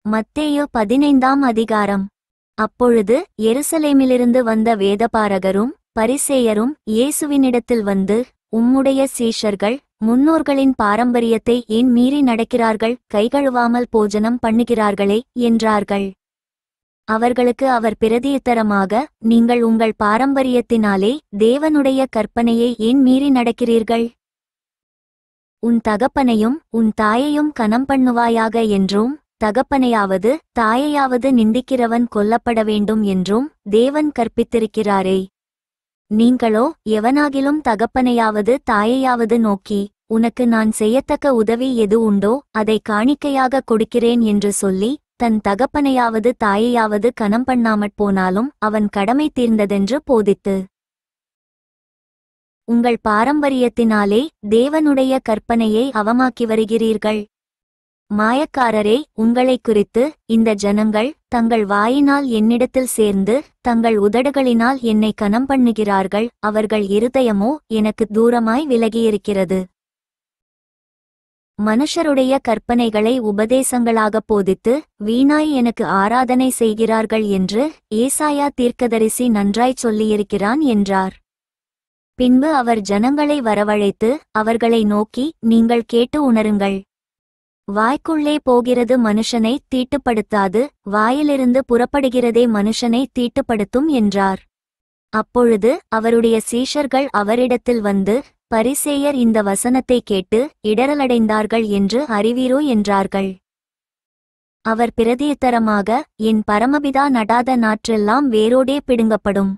மத்தேயு 15ஆம் அதிகாரம். அப்பொழுது எருசலேமிலிருந்து வந்த வேதபாரகரும் பரிசேயரும் இயேசுவினிடத்தில் வந்து, உம்முடைய சீஷர்கள் முன்னோர்களின் பாரம்பரியத்தை ஏன் மீறி நடக்கிறார்கள், கைகழுவாமல் போஜனம் பண்ணுகிறார்களே என்றார்கள். அவர்களுக்கு அவர் பிரதியுத்தரமாக, நீங்கள் உங்கள் பாரம்பரியத்தினாலே தேவனுடைய கற்பனையை ஏன் மீறி நடக்கிறீர்கள்? உன் தகப்பனையும் உன் தாயையும் கனம் பண்ணுவாயாக என்றும், தகப்பனையாவது தாயையாவது நிந்திக்கிறவன் கொல்லப்பட வேண்டும் என்றும் தேவன் கற்பித்திருக்கிறாரே. நீங்களோ எவனாகிலும் தகப்பனையாவது தாயையாவது நோக்கி, உனக்கு நான் செய்யத்தக்க உதவி எது உண்டோ அதை காணிக்கையாக கொடுக்கிறேன் என்று சொல்லி தன் தகப்பனையாவது தாயையாவது கனம் பண்ணாமற் போனாலும் அவன் கடமை தீர்ந்ததென்று போதித்து, உங்கள் பாரம்பரியத்தினாலே தேவனுடைய கற்பனையை அவமாக்கி வருகிறீர்கள். மாயக்காரரே, உங்களைக் குறித்து இந்த ஜனங்கள் தங்கள் வாயினால் என்னிடத்தில் சேர்ந்து தங்கள் உதடுகளினால் என்னை கனம் பண்ணுகிறார்கள், அவர்கள் இருதயமோ எனக்கு தூரமாய் விலகியிருக்கிறது. மனுஷருடைய கற்பனைகளை உபதேசங்களாகப் போதித்து வீணாய் எனக்கு ஆராதனை செய்கிறார்கள் என்று ஏசாயா தீர்க்கதரிசி நன்றாய்ச் சொல்லியிருக்கிறான் என்றார். பின்பு அவர் ஜனங்களை வரவழைத்து அவர்களை நோக்கி, நீங்கள் கேட்டு உணருங்கள். வாய்க்குள்ளே போகிறது மனுஷனை தீட்டுப்படுத்தாது, வாயிலிருந்து புறப்படுகிறதே மனுஷனை தீட்டுப்படுத்தும் என்றார். அப்பொழுது அவருடைய சீஷர்கள் அவரிடத்தில் வந்து, பரிசேயர் இந்த வசனத்தை கேட்டு இடறலடைந்தார்கள் என்று அறிவீரோ என்றார்கள். அவர் பிரதியுத்தரமாக, என் பரமபிதா நடாத நாற்றெல்லாம் வேரோடே பிடுங்கப்படும்.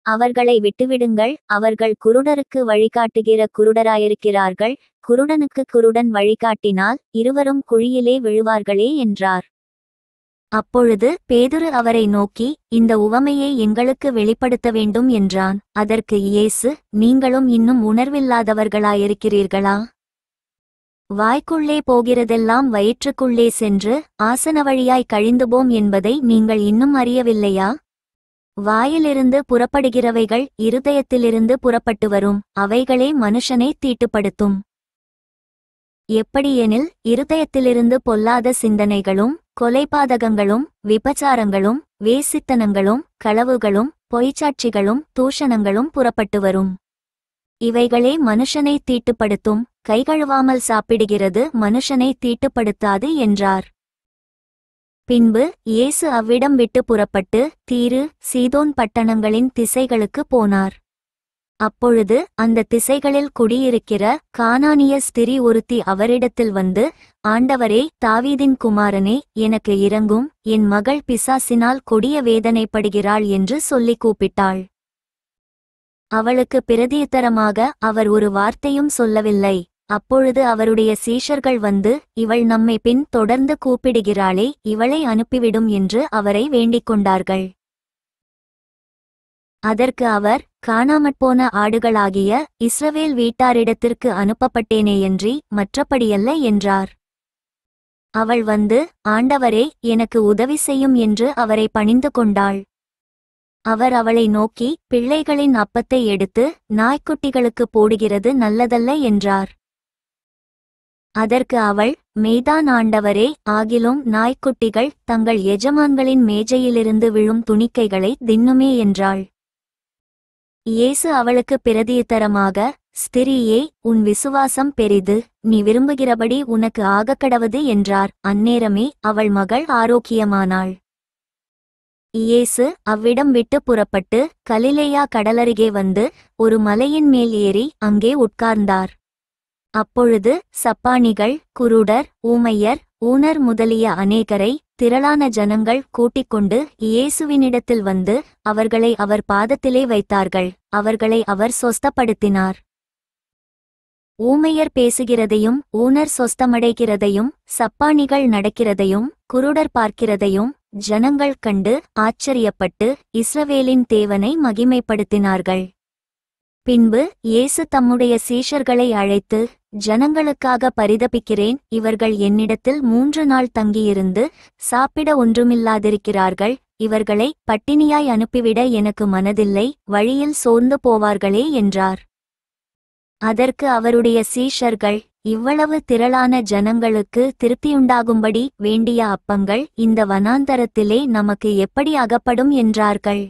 அவர்களை விட்டுவிடுங்கள், அவர்கள் குருடருக்கு வழிகாட்டுகிற குருடராயிருக்கிறார்கள், குருடனுக்கு குருடன் வழிகாட்டினால் இருவரும் குழியிலே விழுவார்களே என்றார். அப்பொழுது பேதுரு அவரை நோக்கி, இந்த உவமையை எங்களுக்கு வெளிப்படுத்த வேண்டும் என்றான். அதற்கு இயேசு, நீங்களும் இன்னும் உணர்வில்லாதவர்களாயிருக்கிறீர்களா? வாய்க்குள்ளே போகிறதெல்லாம் வயிற்றுக்குள்ளே சென்று ஆசன வழியாய் கழிந்துபோம் என்பதை நீங்கள் இன்னும் அறியவில்லையா? வாயிலிருந்து புறப்படுகிறவைகள் இருதயத்திலிருந்து புறப்பட்டு வரும், அவைகளே மனுஷனை தீட்டுப்படுத்தும். எப்படியெனில் இருதயத்திலிருந்து பொல்லாத சிந்தனைகளும் கொலைபாதகங்களும் விபச்சாரங்களும் வேசித்தனங்களும் களவுகளும் பொய்ச்சாட்சிகளும் தூஷணங்களும் புறப்பட்டு வரும். இவைகளே மனுஷனை தீட்டுப்படுத்தும். கைகழுவாமல் சாப்பிடுகிறது மனுஷனை தீட்டுப்படுத்தாது என்றார். பின்பு இயேசு அவ்விடம் விட்டு புறப்பட்டு தீரு சீதோன் பட்டணங்களின் திசைகளுக்கு போனார். அப்பொழுது அந்த திசைகளில் குடியிருக்கிற கானானிய ஸ்திரீ ஒருத்தி அவரிடத்தில் வந்து, ஆண்டவரே, தாவீதின் குமாரனே, எனக்கு இரங்கும், என் மகள் பிசாசினால் கொடிய வேதனைப்படுகிறாள் என்று சொல்லி கூப்பிட்டாள். அவளுக்கு பிரதியுத்தரமாக அவர் ஒரு வார்த்தையும் சொல்லவில்லை. அப்பொழுது அவருடைய சீஷர்கள் வந்து, இவள் நம்மை பின் தொடர்ந்து கூப்பிடுகிறாளே, இவளை அனுப்பிவிடும் என்று அவரை வேண்டிக் கொண்டார்கள். அதற்கு அவர், காணாமற்போன ஆடுகளாகிய இஸ்ரவேல் வீட்டாரிடத்திற்கு அனுப்பப்பட்டேனேயன்றி மற்றபடியல்ல என்றார். அவள் வந்து, ஆண்டவரே, எனக்கு உதவி செய்யும் என்று அவரை பணிந்து கொண்டாள். அவர் அவளை நோக்கி, பிள்ளைகளின் அப்பத்தை எடுத்து நாய்க்குட்டிகளுக்கு போடுகிறது நல்லதல்ல என்றார். அதற்கு அவள், மெய்தான் ஆண்டவரே, ஆகிலும் நாய்க்குட்டிகள் தங்கள் எஜமான்களின் மேஜையிலிருந்து விழும் துணிக்கைகளை தின்னுமே என்றாள். இயேசு அவளுக்கு பிரதியுத்தரமாக, ஸ்திரீயே, உன் விசுவாசம் பெரிது, நீ விரும்புகிறபடி உனக்கு ஆகக்கடவது என்றார். அந்நேரமே அவள் மகள் ஆரோக்கியமானாள். இயேசு அவ்விடம் விட்டு புறப்பட்டு கலிலேயா கடலருகே வந்து ஒரு மலையின் மேல் ஏறி அங்கே உட்கார்ந்தார். அப்பொழுது சப்பாணிகள், குருடர், ஊமையர், ஊனர் முதலிய அநேகரை திரளான ஜனங்கள் கூட்டிக்கொண்டு இயேசுவினிடத்தில் வந்து அவர்களை அவர் பாதத்திலே வைத்தார்கள். அவர்களை அவர் சொஸ்தப்படுத்தினார். ஊமையர் பேசுகிறதையும் ஊனர் சொஸ்தமடைகிறதையும் சப்பாணிகள் நடக்கிறதையும் குருடர் பார்க்கிறதையும் ஜனங்கள் கண்டு ஆச்சரியப்பட்டு இஸ்ரவேலின் தேவனை மகிமைப்படுத்தினார்கள். பின்பு இயேசு தம்முடைய சீஷர்களை அழைத்து, ஜனங்களுக்காக பரிதபிக்கிறேன், இவர்கள் என்னிடத்தில் 3 நாள் தங்கியிருந்து சாப்பிட ஒன்றுமில்லாதிருக்கிறார்கள், இவர்களை பட்டினியாய் அனுப்பிவிட எனக்கு மனதில்லை, வழியில் சோர்ந்து போவார்களே என்றார். அதற்கு அவருடைய சீஷர்கள், இவ்வளவு திரளான ஜனங்களுக்கு திருப்தியுண்டாகும்படி வேண்டிய அப்பங்கள் இந்த வனாந்தரத்திலே நமக்கு எப்படி அகப்படும் என்றார்கள்.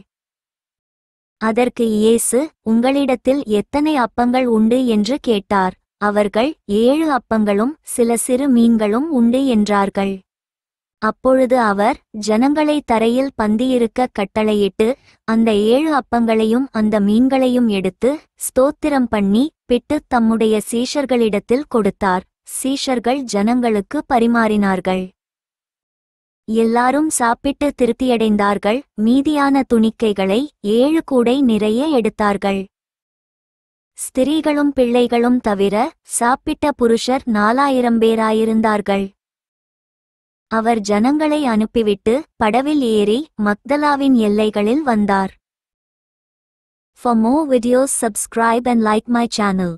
அதற்கு இயேசு, உங்களிடத்தில் எத்தனை அப்பங்கள் உண்டு என்று கேட்டார். அவர்கள், 7 அப்பங்களும் சில சிறு மீன்களும் உண்டு என்றார்கள். அப்பொழுது அவர் ஜனங்களை தரையில் பந்தியிருக்க கட்டளையிட்டு அந்த 7 அப்பங்களையும் அந்த மீன்களையும் எடுத்து ஸ்தோத்திரம் பண்ணி பிட்டுத் தம்முடைய சீஷர்களிடத்தில் கொடுத்தார். சீஷர்கள் ஜனங்களுக்கு பரிமாறினார்கள். எல்லாரும் சாப்பிட்டு திருப்தியடைந்தார்கள். மீதியான துணிக்கைகளை 7 கூடை நிறைய எடுத்தார்கள். ஸ்திரீகளும் பிள்ளைகளும் தவிர சாப்பிட்ட புருஷர் 4000 பேராயிருந்தார்கள். அவர் ஜனங்களை அனுப்பிவிட்டு படவில் ஏறி மக்தலாவின் எல்லைகளில் வந்தார். For more videos subscribe and like my channel.